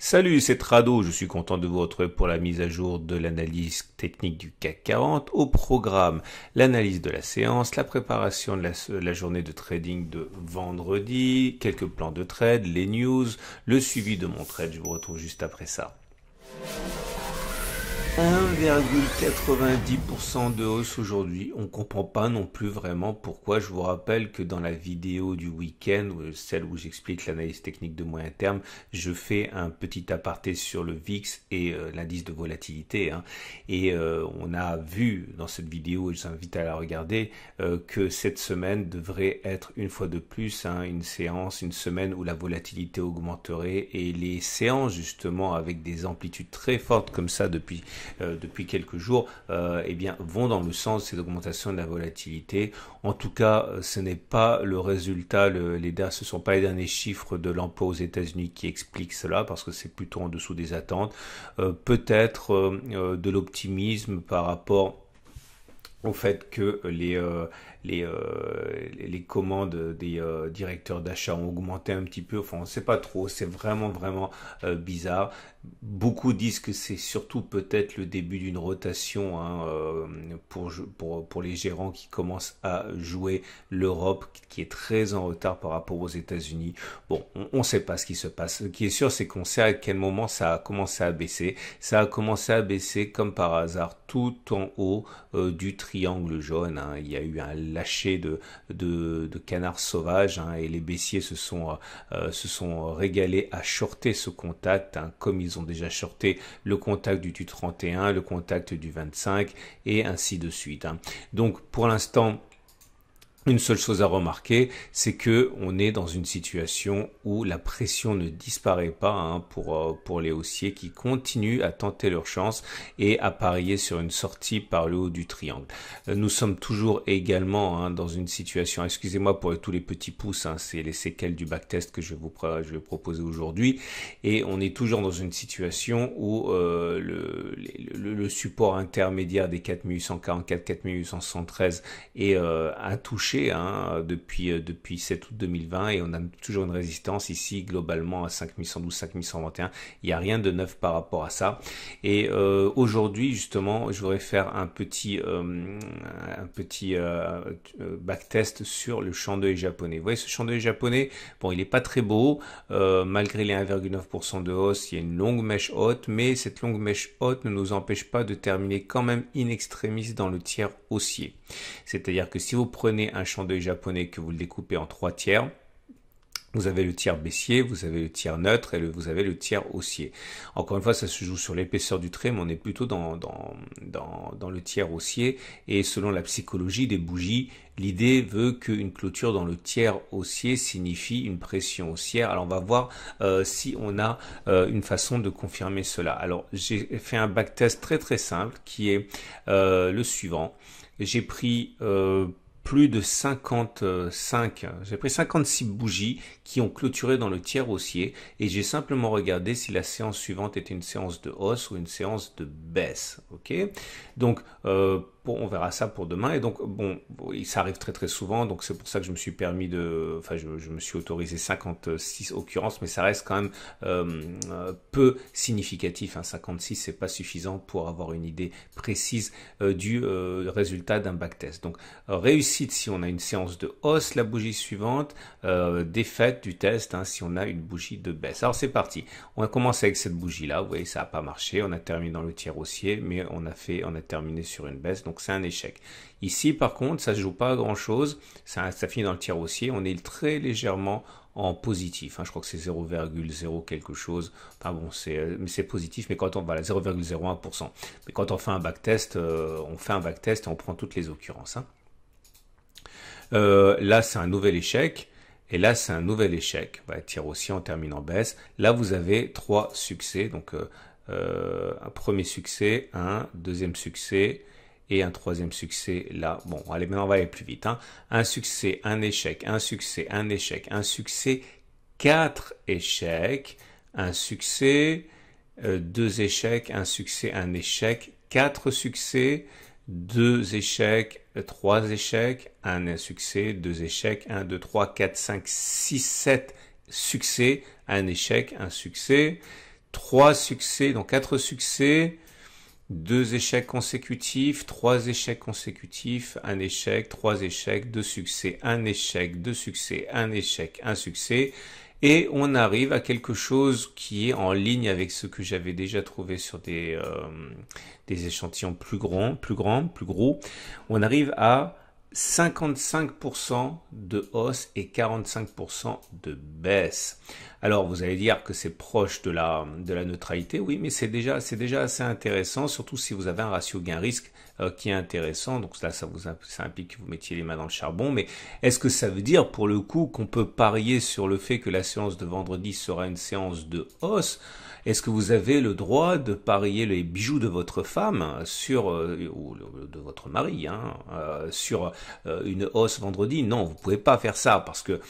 Salut, c'est Trado, je suis content de vous retrouver pour la mise à jour de l'analyse technique du CAC 40. Au programme, l'analyse de la séance, la préparation de la journée de trading de vendredi, quelques plans de trade, les news, le suivi de mon trade, je vous retrouve juste après ça. 1,90% de hausse aujourd'hui. On comprend pas non plus vraiment pourquoi. Je vous rappelle que dans la vidéo du week-end, celle où j'explique l'analyse technique de moyen terme, je fais un petit aparté sur le VIX et l'indice de volatilité. Et on a vu dans cette vidéo, et je vous invite à la regarder, que cette semaine devrait être une fois de plus une semaine où la volatilité augmenterait et les séances justement avec des amplitudes très fortes comme ça depuis quelques jours, vont dans le sens de cette augmentation de la volatilité. En tout cas, ce n'est pas le résultat, ce sont pas les derniers chiffres de l'emploi aux États-Unis qui expliquent cela, parce que c'est plutôt en dessous des attentes. Peut-être de l'optimisme par rapport au fait que les commandes des directeurs d'achat ont augmenté un petit peu. Enfin, on ne sait pas trop. C'est vraiment bizarre. Beaucoup disent que c'est surtout peut-être le début d'une rotation pour les gérants qui commencent à jouer l'Europe, qui est très en retard par rapport aux États-Unis. Bon, on ne sait pas ce qui se passe. Ce qui est sûr, c'est qu'on sait à quel moment ça a commencé à baisser. Ça a commencé à baisser comme par hasard tout en haut du triangle jaune. Il y a eu un lâcher de canards sauvages et les baissiers se sont régalés à shorter ce contact, comme ils ont déjà shorté le contact du 31, le contact du 25 et ainsi de suite. Donc pour l'instant, une seule chose à remarquer, c'est que on est dans une situation où la pression ne disparaît pas pour les haussiers qui continuent à tenter leur chance et à parier sur une sortie par le haut du triangle. Nous sommes toujours également dans une situation, excusez-moi pour tous les petits pouces, c'est les séquelles du backtest que je vais proposer aujourd'hui, et on est toujours dans une situation où le support intermédiaire des 4844-4873 est intouché depuis 7 août 2020, et on a toujours une résistance ici globalement à 5112-5121. Il n'y a rien de neuf par rapport à ça. Et aujourd'hui justement, je voudrais faire un petit backtest sur le champ d'œil japonais. Vous voyez ce champ d'œil japonais, bon, il n'est pas très beau, malgré les 1,9% de hausse, il y a une longue mèche haute, mais cette longue mèche haute ne nous empêche pas de terminer quand même in extremis dans le tiers haussier. C'est-à-dire que si vous prenez un champ d'œil japonais, que vous le découpez en 3 tiers, vous avez le tiers baissier, vous avez le tiers neutre et vous avez le tiers haussier. Encore une fois, ça se joue sur l'épaisseur du trait, mais on est plutôt dans le tiers haussier. Et selon la psychologie des bougies, l'idée veut qu'une clôture dans le tiers haussier signifie une pression haussière. Alors on va voir si on a une façon de confirmer cela. Alors j'ai fait un backtest très simple qui est le suivant. J'ai pris plus de 56 bougies qui ont clôturé dans le tiers haussier, et j'ai simplement regardé si la séance suivante était une séance de hausse ou une séance de baisse. Ok, donc on verra ça pour demain. Et donc bon, ça arrive très souvent, donc c'est pour ça que je me suis permis je me suis autorisé 56 occurrences, mais ça reste quand même peu significatif. 56, c'est pas suffisant pour avoir une idée précise du résultat d'un backtest. Donc réussite si on a une séance de hausse, la bougie suivante, défaite du test si on a une bougie de baisse. Alors c'est parti, on a commencé avec cette bougie là, vous voyez, ça n'a pas marché, on a terminé dans le tiers haussier, mais on a terminé sur une baisse, donc c'est un échec. Ici par contre, ça se joue pas à grand chose, ça finit dans le tiers haussier, on est très légèrement en positif, je crois que c'est 0,0 quelque chose, enfin bon, mais c'est positif, mais quand on va à 0,01%, mais quand on fait un backtest, et on prend toutes les occurrences. Là c'est un nouvel échec, et là c'est un nouvel échec, tiers haussier, on termine en baisse. Là vous avez 3 succès, donc un premier succès, un deuxième succès et un troisième succès là. Bon, allez, maintenant on va aller plus vite. Un succès, un échec, un succès, un échec, un succès, 4 échecs, un succès, 2 échecs, un succès, un échec, 4 succès, 2 échecs, 3 échecs, un succès, 2 échecs, 1, 2, 3, 4, 5, 6, 7 succès, un échec, un succès, 3 succès, donc 4 succès, 2 échecs consécutifs, 3 échecs consécutifs, 1 échec, 3 échecs, 2 succès, 1 échec, 2 succès, 1 échec, 1 succès. Et on arrive à quelque chose qui est en ligne avec ce que j'avais déjà trouvé sur des échantillons plus gros. On arrive à 55% de hausse et 45% de baisse. Alors vous allez dire que c'est proche de la neutralité, oui, mais c'est déjà assez intéressant, surtout si vous avez un ratio gain-risque qui est intéressant. Donc là, ça implique que vous mettiez les mains dans le charbon. Mais est-ce que ça veut dire pour le coup qu'on peut parier sur le fait que la séance de vendredi sera une séance de hausse? Est-ce que vous avez le droit de parier les bijoux de votre femme sur ou de votre mari sur une hausse vendredi? Non, vous pouvez pas faire ça parce que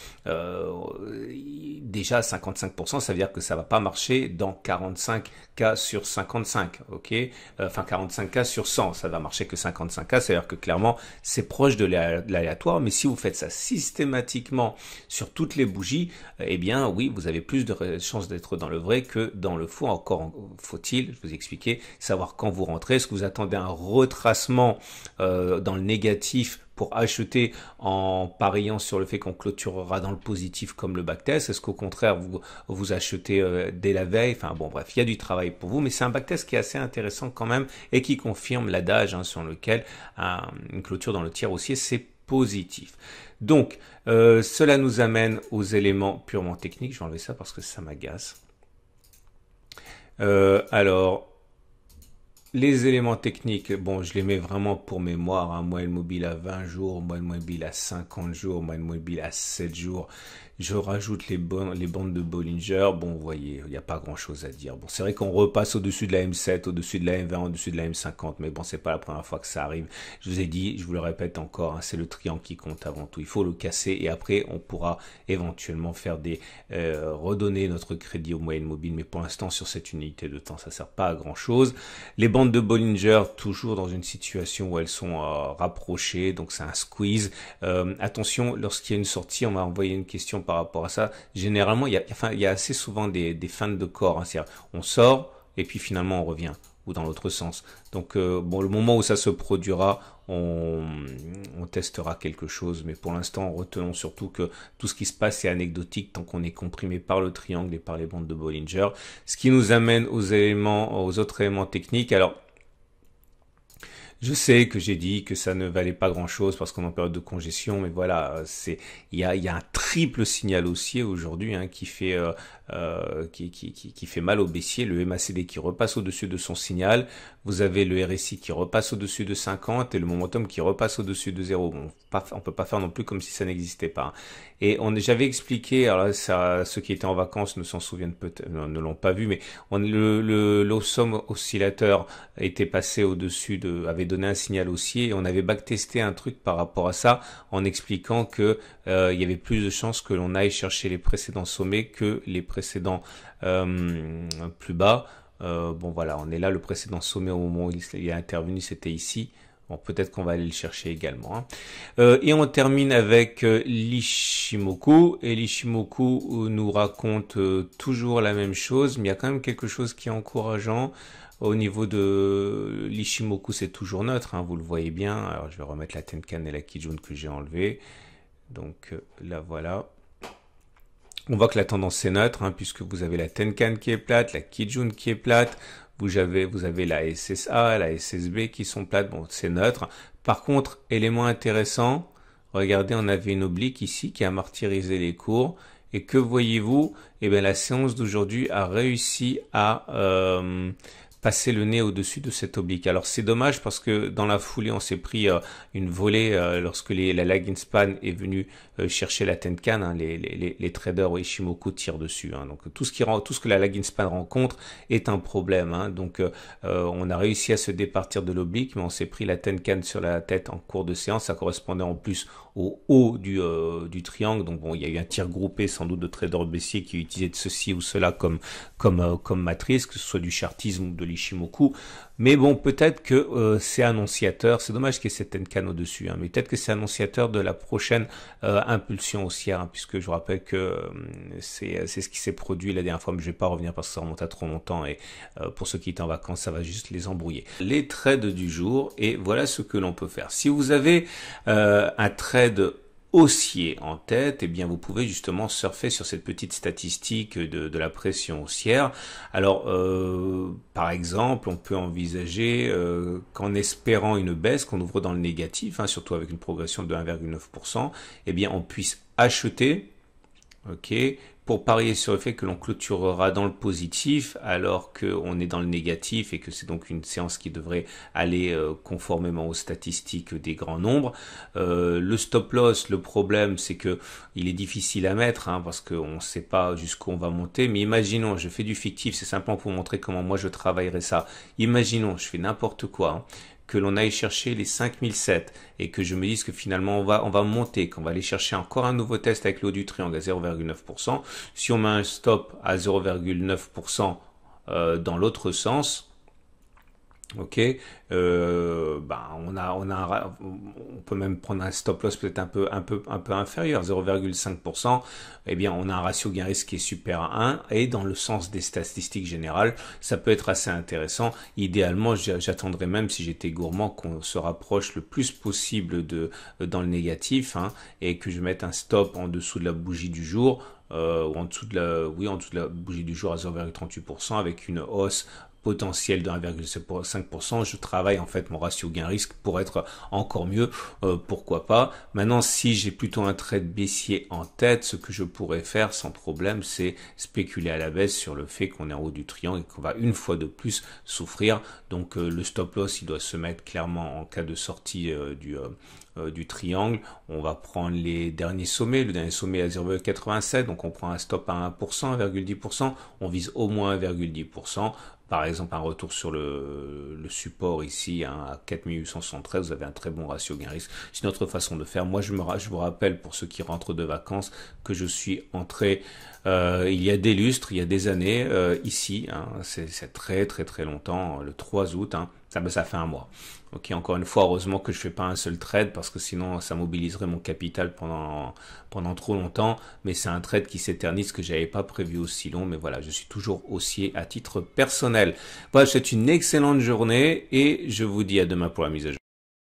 déjà 55%, ça veut dire que ça va pas marcher dans 45 cas sur 55, ok? Enfin 45 cas sur 100, ça va marcher que 55 cas, c'est-à-dire que clairement c'est proche de l'aléatoire. Mais si vous faites ça systématiquement sur toutes les bougies, eh bien oui, vous avez plus de chances d'être dans le vrai que dans le faux. Encore faut-il, je vous expliquer, savoir quand vous rentrez. Est-ce que vous attendez un retracement dans le négatif pour acheter en pariant sur le fait qu'on clôturera dans le positif comme le backtest? Est-ce qu'au contraire vous achetez dès la veille? Enfin bon, bref, il y a du travail pour vous, mais c'est un backtest qui est assez intéressant quand même et qui confirme l'adage sur lequel une clôture dans le tiers haussier c'est positif. Donc cela nous amène aux éléments purement techniques. Je vais enlever ça parce que ça m'agace. Alors, les éléments techniques, bon, je les mets vraiment pour mémoire, moyenne mobile à 20 jours, moyenne mobile à 50 jours, moyenne mobile à 7 jours. Je rajoute les bandes de Bollinger. Bon, vous voyez, il n'y a pas grand-chose à dire. Bon, c'est vrai qu'on repasse au-dessus de la M7, au-dessus de la M20, au-dessus de la M50, mais bon, c'est pas la première fois que ça arrive. Je vous ai dit, je vous le répète encore, c'est le triangle qui compte avant tout. Il faut le casser et après, on pourra éventuellement faire redonner notre crédit aux moyennes mobiles. Mais pour l'instant, sur cette unité de temps, ça sert pas à grand-chose. Les bandes de Bollinger, toujours dans une situation où elles sont rapprochées, donc c'est un squeeze. Attention, lorsqu'il y a une sortie, on m'a envoyé une question par rapport à ça. Généralement, il y a assez souvent des feintes de corps. C'est-à-dire, on sort et puis finalement on revient, ou dans l'autre sens. Donc, bon, le moment où ça se produira, on testera quelque chose. Mais pour l'instant, retenons surtout que tout ce qui se passe est anecdotique tant qu'on est comprimé par le triangle et par les bandes de Bollinger. Ce qui nous amène aux autres éléments techniques. Alors, je sais que j'ai dit que ça ne valait pas grand-chose parce qu'on est en période de congestion, mais voilà, il y a un triple signal haussier aujourd'hui qui fait mal au baissier. Le MACD qui repasse au-dessus de son signal. Vous avez le RSI qui repasse au-dessus de 50 et le momentum qui repasse au-dessus de 0. Bon, on peut pas faire non plus comme si ça n'existait pas. Et j'avais expliqué, alors là, ceux qui étaient en vacances ne s'en souviennent peut-être, ne l'ont pas vu, mais l'Awesome oscillateur était passé avait donné un signal haussier et on avait backtesté un truc par rapport à ça en expliquant que il y avait plus de chances que l'on aille chercher les précédents sommets que les précédents plus bas. Bon voilà, on est là, le précédent sommet au moment où il est intervenu, c'était ici. Bon, peut-être qu'on va aller le chercher également. Et on termine avec l'Ishimoku. Et l'Ishimoku nous raconte toujours la même chose, mais il y a quand même quelque chose qui est encourageant. Au niveau de l'Ishimoku, c'est toujours neutre, vous le voyez bien. Alors je vais remettre la Tenkan et la Kijun que j'ai enlevée. Donc là voilà. On voit que la tendance est neutre, puisque vous avez la Tenkan qui est plate, la Kijun qui est plate. Vous avez la SSA, la SSB qui sont plates, bon c'est neutre. Par contre, élément intéressant, regardez, on avait une oblique ici qui a martyrisé les cours. Et que voyez-vous? Eh bien la séance d'aujourd'hui a réussi à passer le nez au-dessus de cette oblique. Alors c'est dommage parce que dans la foulée on s'est pris une volée lorsque la lagging span est venue chercher la Tenkan, les traders au Ishimoku tirent dessus. Donc tout ce que la lagging span rencontre est un problème. Donc on a réussi à se départir de l'oblique, mais on s'est pris la Tenkan sur la tête en cours de séance. Ça correspondait en plus au haut du triangle. Donc bon, il y a eu un tir groupé sans doute de traders baissiers qui utilisaient de ceci ou cela comme matrice, que ce soit du chartisme ou de l'Ishimoku. Mais bon, peut-être que c'est annonciateur, c'est dommage qu'il y ait cette Tenkan au-dessus, hein, mais peut-être que c'est annonciateur de la prochaine impulsion haussière, hein, puisque je vous rappelle que c'est ce qui s'est produit la dernière fois, mais je vais pas revenir parce que ça remonte à trop longtemps, et pour ceux qui étaient en vacances, ça va juste les embrouiller. Les trades du jour, et voilà ce que l'on peut faire. Si vous avez un trade haussier en tête, eh bien vous pouvez justement surfer sur cette petite statistique de la pression haussière. Alors par exemple, on peut envisager qu'en espérant une baisse, qu'on ouvre dans le négatif, hein, surtout avec une progression de 1,9%, eh bien on puisse acheter, ok, pour parier sur le fait que l'on clôturera dans le positif alors qu'on est dans le négatif et que c'est donc une séance qui devrait aller conformément aux statistiques des grands nombres. Le stop loss, le problème c'est que il est difficile à mettre, hein, parce qu'on ne sait pas jusqu'où on va monter, mais imaginons, je fais du fictif, c'est simplement pour vous montrer comment moi je travaillerai ça. Imaginons, je fais n'importe quoi, hein, que l'on aille chercher les 5007 et que je me dise que finalement on va monter, qu'on va aller chercher encore un nouveau test avec le haut du triangle à 0,9%. Si on met un stop à 0,9% dans l'autre sens, ok, on peut même prendre un stop loss peut-être un peu inférieur, 0,5%. Eh bien, on a un ratio gain risque qui est supérieur à 1, et dans le sens des statistiques générales, ça peut être assez intéressant. Idéalement, j'attendrai même, si j'étais gourmand, qu'on se rapproche le plus possible dans le négatif, hein, et que je mette un stop en dessous de la bougie du jour, ou en dessous de la bougie du jour à 0,38%, avec une hausse potentiel de 1,5%, je travaille en fait mon ratio gain-risque pour être encore mieux, pourquoi pas. Maintenant, si j'ai plutôt un trade baissier en tête, ce que je pourrais faire sans problème, c'est spéculer à la baisse sur le fait qu'on est en haut du triangle et qu'on va une fois de plus souffrir. Donc le stop loss, il doit se mettre clairement en cas de sortie du triangle. On va prendre les derniers sommets, le dernier sommet à 0,87, donc on prend un stop à 1%, 1,10%, on vise au moins 1,10%. Par exemple, un retour sur le support ici, hein, à 4873, vous avez un très bon ratio gain-risque. C'est une autre façon de faire. Moi, je vous rappelle, pour ceux qui rentrent de vacances, que je suis entré il y a des lustres, il y a des années, ici, hein, c'est très très très longtemps, le 3 août, hein, ça fait un mois. Ok, encore une fois, heureusement que je fais pas un seul trade, parce que sinon ça mobiliserait mon capital pendant trop longtemps. Mais c'est un trade qui s'éternise, que j'avais pas prévu aussi long. Mais voilà, je suis toujours haussier à titre personnel. Voilà, je vous souhaite une excellente journée et je vous dis à demain pour la mise à jour.